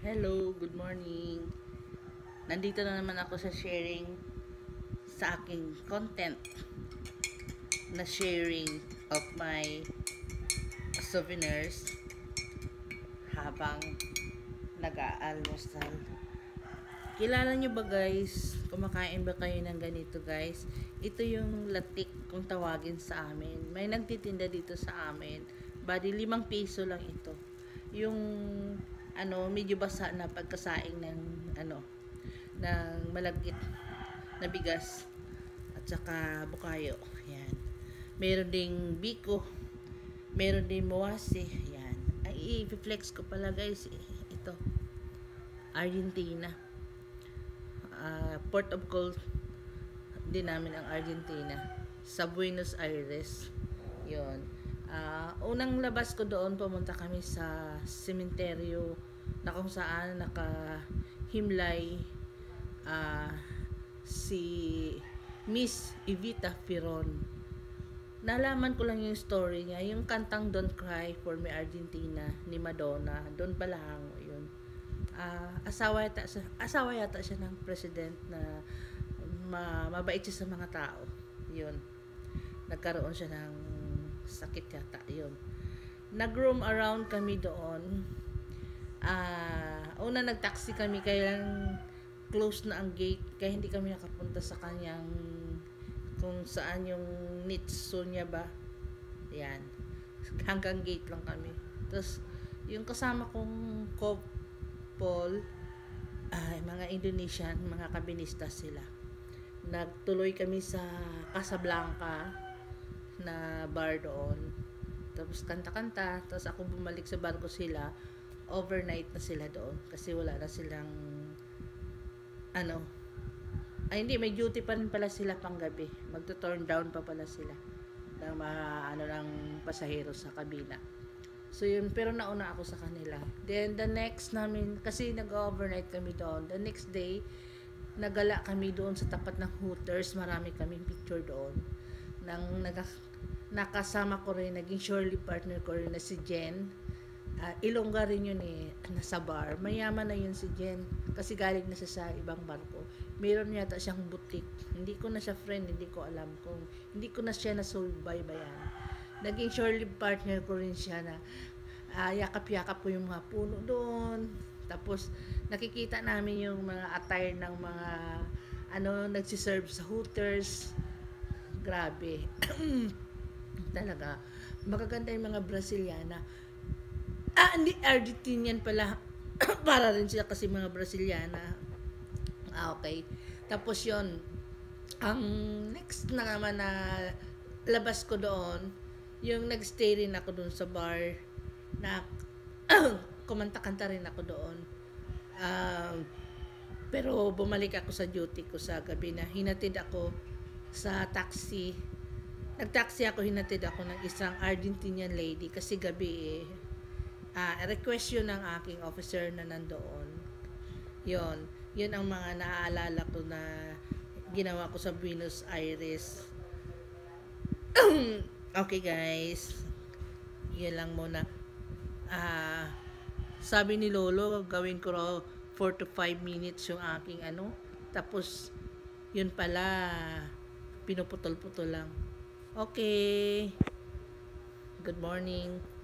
Hello, good morning. Nandito na naman ako sa sharing sa aking content na sharing of my souvenirs habang nag-aalmusal. Kilala nyo ba guys? Kumakain ba kayo ng ganito guys? Ito yung latik kung tawagin sa amin. May nagtitinda dito sa amin. Bali 5 piso lang ito. Yung medyo basa na pagkasaing ng ng malagkit na bigas at saka bukayo. Yan. Meron ding biko. Meron ding mawasi. Yan. Ay, i-flex ko pala guys. Ito. Argentina. Port of call din namin ang Argentina. Sa Buenos Aires. Yon. Unang labas ko doon, pumunta kami sa sementeryo na kung saan nakahimlay si Miss Evita Peron. Nalaman ko lang yung story niya, yung kantang Don't Cry for Me Argentina ni Madonna, doon pa lang yun. Asawa yata siya ng president na mabait siya sa mga tao. Yun. Nagkaroon siya ng sakit yata. Yun. Nag-roam around kami doon. Una nag-taxi kami kaya close na ang gate kaya hindi kami nakapunta sa kanyang kung saan yung nitso niya ba. Yan. Hanggang gate lang kami. Tapos yung kasama kong couple mga Indonesian, mga kabinista sila. Nagtuloy kami sa Casablanca na bar doon. Tapos kanta-kanta. Tapos ako bumalik sa barko sila. Overnight na sila doon. Kasi wala na silang hindi, may duty pa rin pala sila pang gabi. Magto-turn down pa pala sila ng mga ng pasahero sa kabina. So yun, pero nauna ako sa kanila. Then the next namin, kasi nag-overnight kami doon. The next day, nagala kami doon sa tapat ng Hooters. Marami kaming picture doon. Nakasama ko rin, naging surely partner ko rin na si Jen. Ilongga rin yun nasa bar. Mayaman na yun si Jen kasi galing na siya sa ibang barko. Meron yata siyang butik. Hindi ko na siya friend, hindi ko alam kung hindi ko na siya nasulbay ba yan. Naging surely partner ko rin siya na yakap-yakap ko yung mga puno doon. Tapos nakikita namin yung mga attire ng mga nagsiserve sa Hooters. Grabe. Talaga. Magaganda yung mga Brasiliana. Hindi, Argentinian pala. Para rin sila kasi mga Brasiliana. Okay. Tapos yon ang next na naman na labas ko doon, yung nagstay rin ako doon sa bar na kumanta-kanta rin ako doon. Pero bumalik ako sa duty ko sa gabi na hinatid ako sa taxi. Nag-taxi ako, hinatid ako ng isang Argentinian lady kasi gabi request yun ng aking officer na nandoon. Yun ang mga naaalala ko na ginawa ko sa Buenos Aires. Okay guys, yun lang muna. Sabi ni Lolo, gawin ko raw 4 to 5 minutes yung aking tapos yun pala pinuputol-putol lang. Okay. Good morning.